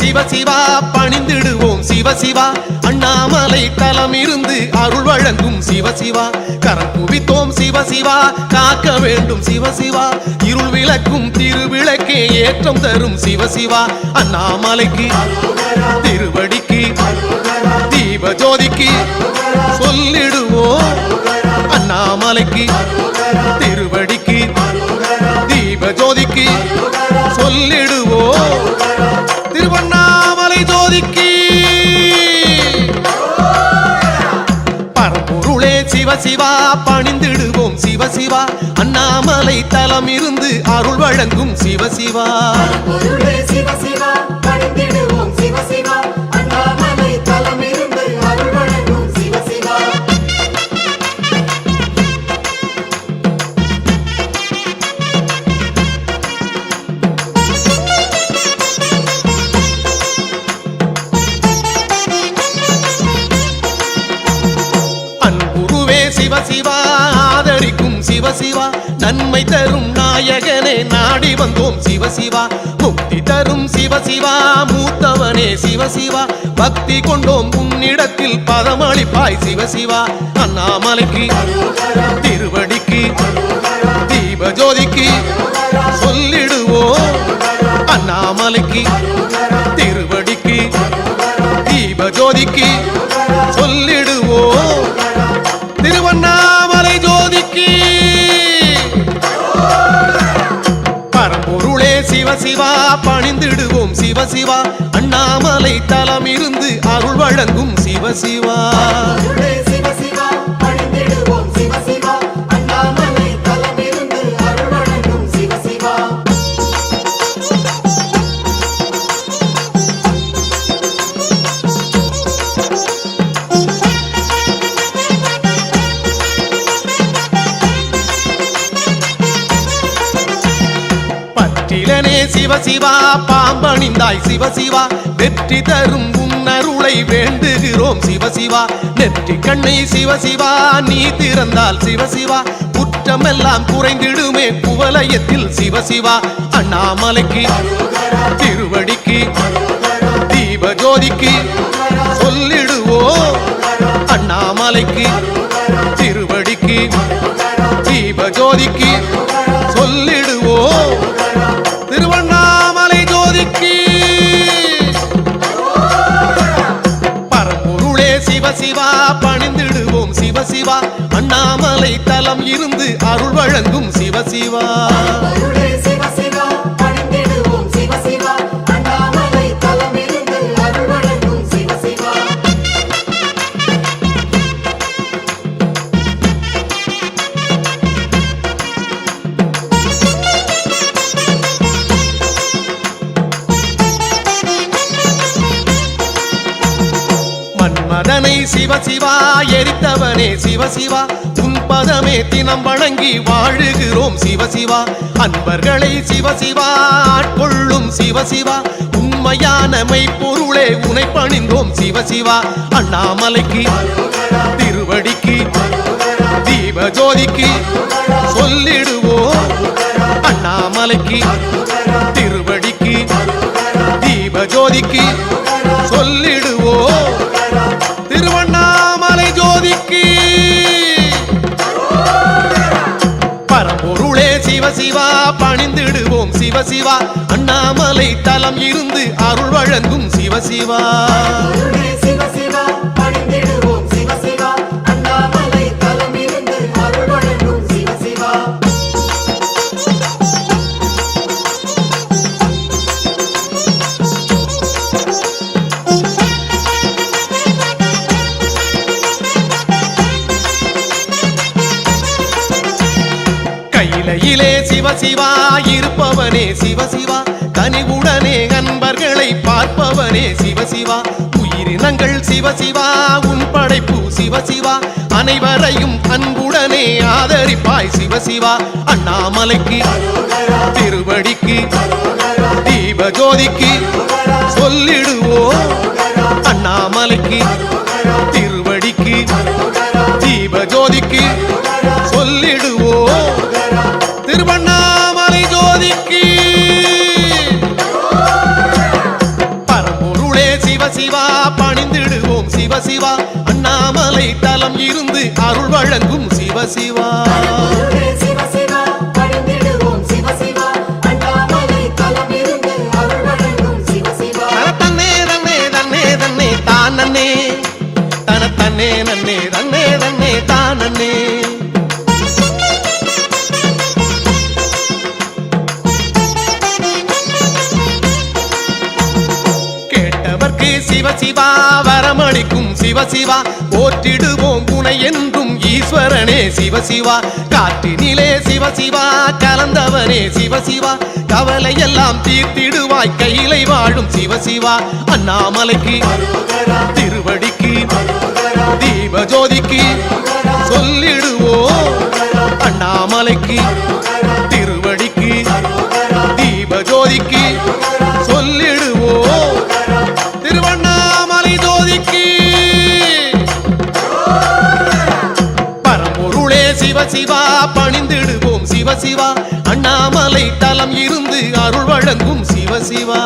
சிவ சிவா பணிந்திடுவோம் சிவ சிவா அண்ணாமலை தலம் இருந்து அருள் வழங்கும் சிவ சிவா கரம் குவித்தோம் சிவ சிவா காக்க வேண்டும் சிவ சிவா இருள் விளக்கும் திருவிளக்கே ஏற்றம் தரும் சிவ சிவா அண்ணாமலைக்கு திருவடிக்கு தீப ஜோதிக்கு சொல்லிடுவோம் அண்ணாமலைக்கு திருவடிக்கு தீப ஜோதிக்கு சொல்லிடுவோம் திருவண்ணாமலை ஜோதிக்கு பரம்பொருளே சிவ சிவா பணிந்திடுவோம் சிவ சிவா அண்ணாமலை தலம் இருந்து அருள் வழங்கும் சிவ சிவா சிவ சிவா ஆதரிக்கும் சிவ சிவா நன்மை தரும் நாயகனே நாடி வந்தோம் சிவ சிவா முக்தி தரும் சிவ சிவா மூத்தவனே சிவ சிவா பக்தி கொண்டோம் உன்னிடத்தில் பதமளிப்பாய் சிவ சிவா அண்ணாமலைக்கு திருவடிக்கு தீப ஜோதிக்கு சொல்லிடுவோம் அண்ணாமலைக்கு திருவடிக்கு தீப ஜோதிக்கு சொல்லிடுவோம் திருவண்ணாமலை ஜோதிக்கு பரம்பொருளே சிவ சிவா பணிந்திடுவோம் சிவ சிவா அண்ணாமலை தலம் இருந்து அருள் வழங்கும் சிவ சிவா சிவ சிவா பாம்பணிந்தாய் சிவ சிவா வெற்றி தரும் உன்னருளை வேண்டுகிறோம் சிவ சிவா நெற்றி கண்ணை சிவ சிவா நீ திறந்தால் சிவ சிவா குற்றமெல்லாம் குறைந்திடுமே குவலயத்தில் சிவ சிவா அண்ணாமலைக்கு திருவடிக்கு தீப ஜோதிக்கு சொல்லிடுவோம் அண்ணாமலைக்கு திருவடிக்கு தீப ஜோதிக்கு சொல்லிடுவோம் திருவண்ணாமலை ஜோதிக்கு பரம்பொருளே சிவ சிவா பணிந்திடுவோம் சிவ சிவா அண்ணாமலை தலம் இருந்து அருள் வழங்கும் சிவ சிவா மதனை சிவ சிவா எரித்தவனே சிவ சிவா உன் பதமே தினம் வணங்கி வாழுகிறோம் சிவ சிவா அன்பர்களை சிவ சிவா ஆட்கொள்ளும் சிவ சிவா உண்மையான மெய்ப்பொருளே உனை பணிந்தோம் சிவ சிவா அண்ணாமலைக்கு திருவடிக்கு தீப ஜோதிக்கு சொல்லிடுவோம் அண்ணாமலைக்கு திருவடிக்கு தீப ஜோதிக்கு சொல்லிடுவோம் திருவண்ணாமலை ஜோதிக்கு பரம்பொருளே சிவ சிவா பணிந்திடுவோம் சிவ சிவா அண்ணாமலை தலம் இருந்து அருள் வழங்கும் சிவ சிவா கையிலே சிவ சிவா இருப்பவனே சிவ சிவா கனிவுடனே அன்பர்களை பார்ப்பவனே சிவ சிவா உயிரினங்கள் சிவ சிவா உன் படைப்பு சிவ சிவா அனைவரையும் அன்புடனே ஆதரிப்பாய் சிவ சிவா அண்ணாமலைக்கு திருவடிக்கு தீப ஜோதிக்கு சொல்லிடுவோம் அண்ணாமலைக்கு திருவடிக்கு தீப ஜோதிக்கு சொல்லிடுவோம் திருவண்ணாமலை ஜோதிக்கு பரம்பொருளே அருள் வழங்கும் சிவசிவா. தன்னே தன்னே தன்னே தன்னே தானே தன தன்னே நன்னே தன்னே தன்னே தானே. சிவசிவா வரமளிக்கும் சிவசிவா போற்றிடுவோம் குணை என்றும் ஈஸ்வரனே சிவசிவா. காற்றினிலே சிவசிவா கலந்தவனே சிவசிவா. கவலை எல்லாம் தீர்த்திடுவாய் கையிலை வாழும் சிவசிவா. அண்ணாமலைக்கு திருவடிக்கு தீபஜோதிக்கு சொல்லிடுவோம். அண்ணாமலைக்கு திருவடிக்கு தீபஜோதிக்கு சொல்லிடுவோம். திருவண்ணாமலை ஜோதிக்கு பரம்பொருளே சிவசிவா பணிந்திடுவோம் சிவசிவா. அண்ணாமலை தலம் இருந்து அருள் வழங்கும் சிவசிவா.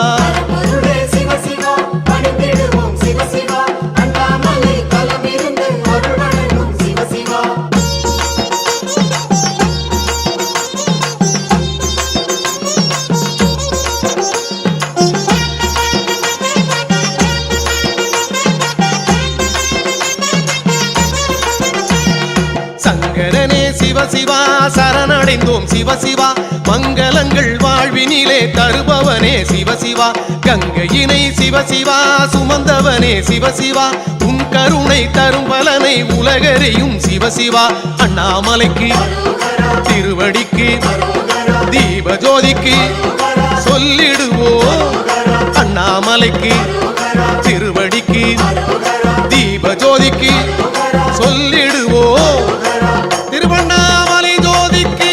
சங்கரனே சிவசிவா சரணடைந்தோம் சிவசிவா. மங்களங்கள் வாழ்வினிலே தருபவனே சிவசிவா. கங்கையினை சிவசிவா சுமந்தவனே சிவசிவா. உன் கருணை தரும் பலனை உலகறியும் சிவசிவா. அண்ணாமலைக்கு திருவடிக்கு தீபஜோதிக்கு சொல்லிடுவோம். அண்ணாமலைக்கு திருவடிக்கு தீபஜோதிக்கு சொல்லிடுவோம். திருவண்ணாமலை ஜோதிக்கு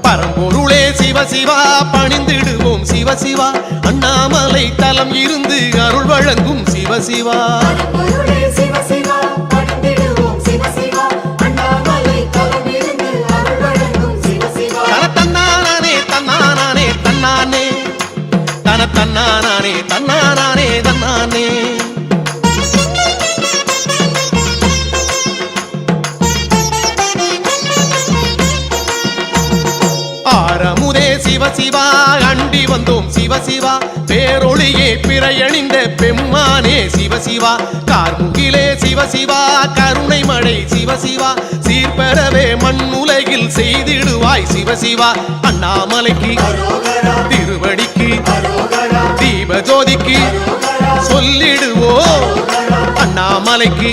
பரம்பொருளே சிவசிவா பணிந்திடுவோம் சிவசிவா. அண்ணாமலை தலம் இருந்து அருள் வழங்கும் சிவசிவா. தன்னானே தன்னானே தன்னானே தன தன்னானே தன்னானே தன்னானே. ஆரமுதே சிவசிவா அண்டி வந்தோம் சிவசிவா. பேரொளியே பிறையணிந்த பெம்மானே சிவசிவா. கார்முகிலே சிவசிவா கருணை மழை சிவசிவா. சீர்பெறவே மண்ணுலகில் செய்திடுவாய் சிவசிவா. அண்ணாமலைக்கு திருவடிக்கு தீபஜோதிக்கு சொல்லிடுவோம். அண்ணாமலைக்கு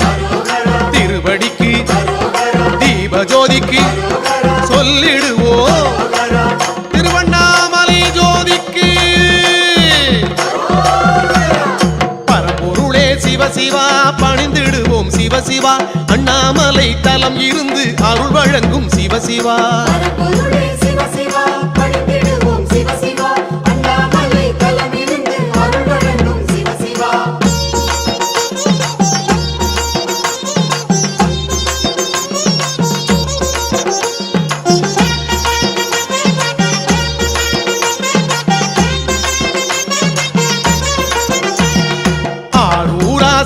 திருவடிக்கு தீபஜோதிக்கு சொல்லிடுவோம். திருவண்ணாமலை ஜோதிக்கு பரம்பொருளே சிவசிவா பணிந்திடுவோம் சிவசிவா. அண்ணாமலை தலம் இருந்து அருள் வழங்கும் சிவசிவா.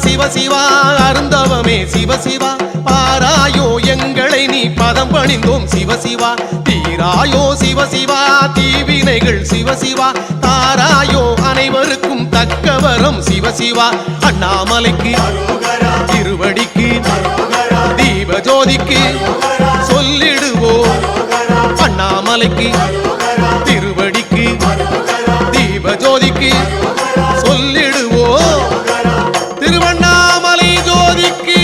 சிவசிவா அருந்தவமே சிவசிவா. பாராயோ எங்களை நீ பதம் பணிந்தோம் சிவசிவா. தீராயோ சிவசிவா தீவினைகள் சிவசிவா. தாராயோ அனைவருக்கும் தக்கவரம் சிவசிவா. அண்ணாமலைக்கு திருவடிக்கு தீபஜோதிக்கு சொல்லிடுவோம். அண்ணாமலைக்கு திருவடிக்கு தீபஜோதிக்கு சொல்லிடுவோம். திருவண்ணாமலை ஜோதிக்கு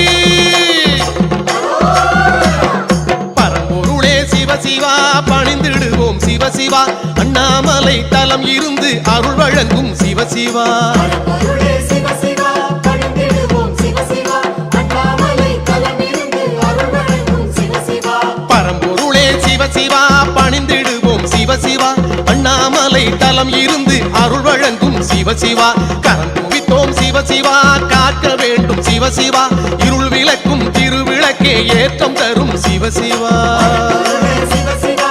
பரம்பொருளே சிவசிவா பணிந்திடுவோம் சிவசிவா. அண்ணாமலை தலம் இருந்து அருள் வழங்கும் சிவசிவா. பரம்பொருளே சிவசிவா பணிந்திடுவோம் சிவசிவா. அண்ணாமலை தலம் இருந்து அருள் வழங்கும் சிவசிவா. கரம் குவித்தோம் சிவசிவா காக்க வேண்டும் சிவசிவா. இருள் விளக்கும் திருவிளக்கே ஏற்றம் தரும் சிவசிவா. சிவசிவா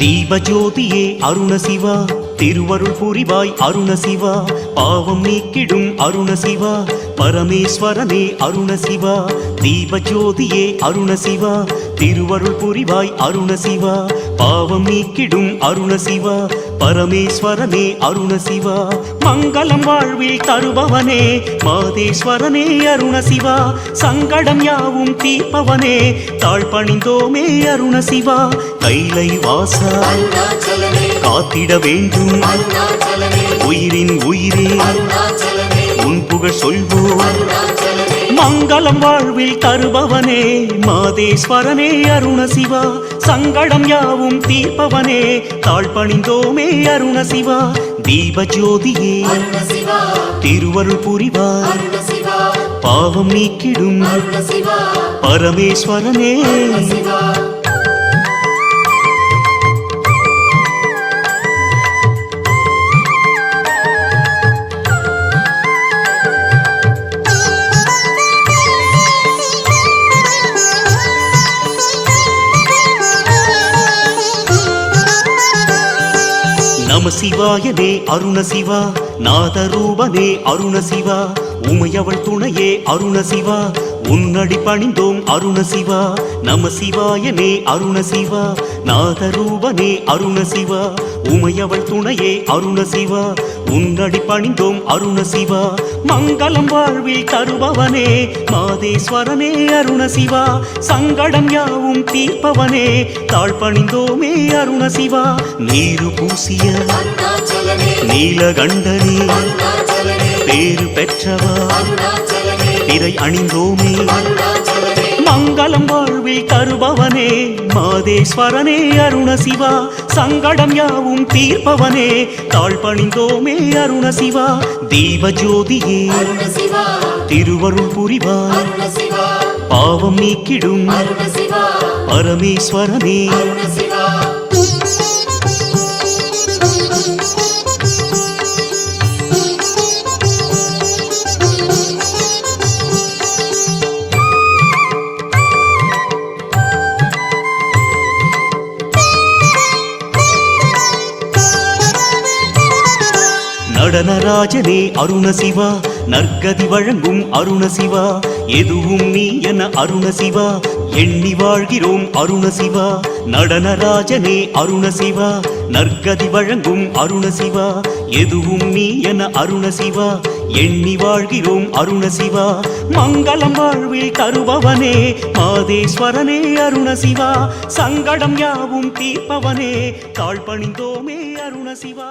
தீபஜோதியே அருணசிவா திருவருள் புரிவாய் அருணசிவா பாவம் நீக்கிடும் அருணசிவா பரமேஸ்வரனே அருணசிவா தீபஜோதியே அருணசிவா திருவருள் புரிவாய் அருணசிவா பாவம் நீக்கிடும் அருணசிவா பரமேஸ்வரனே அருணசிவா மங்களம் வாழ்வில் தருபவனே மாதேஸ்வரனே அருணசிவா சங்கடம் யாவும் தீர்ப்பவனே தாழ் பணிந்தோமே அருணசிவா கைலை வாசா காத்திட வேண்டும் உயிரின் உயிரே உன் புகழ் சொல்வோம் மங்களம் வாழ்வில் தருபவனே மாதேஸ்வரனே அருணசிவா சங்கடம் யாவும் தீர்ப்பவனே தாழ் பணிந்தோமே அருணசிவா தீபஜோதியே திருவருள் புரிவாய் பாவம் நீக்கிடும் பரமேஸ்வரனே நம சிவாயனே அருணசிவா நாதரூபனே அருணசிவா உமையவள் துணையே அருணசிவா உன்னடி பணிந்தோம் அருணசிவா நம சிவாயனே அருணசிவா நாதரூபனே அருணசிவா உமையவள் துணையே அருணசிவா உன்னடி பணிந்தோம் அருணசிவா மங்களம் வாழ்வில் தருபவனே மாதேஸ்வரனே அருணசிவா சங்கடம் யாவும் தீர்ப்பவனே தாழ் பணிந்தோமே அருணசிவா நீரு பூசிய நீலகண்டனே பேரு பெற்றவா திரை அணிந்தோமே மங்களம் வாழ்வில் தருபவனே மாதேஸ்வரனே அருணசிவா சங்கடம் யாவும் தீர்ப்பவனே தாழ் பணிந்தோமே அருணசிவா தீபஜோதியே திருவருள் புரிவாய் பாவம் நீக்கிடும் பரமேஸ்வரனே நடனராஜனே அருணசிவா நற்கதி வழங்கும் அருணசிவா எதுவும் நீ என அருணசிவா எண்ணி வாழ்கிறோம் அருணசிவா நடனராஜனே அருணசிவா நற்கதி வழங்கும் அருணசிவா எதுவும் நீ என அருணசிவா எண்ணி வாழ்கிறோம் அருணசிவா மங்களம் வாழ்வில் தருபவனே மாதேஸ்வரனே அருணசிவா சங்கடம் யாவும் தீர்ப்பவனே தாழ் பணிந்தோமே அருணசிவா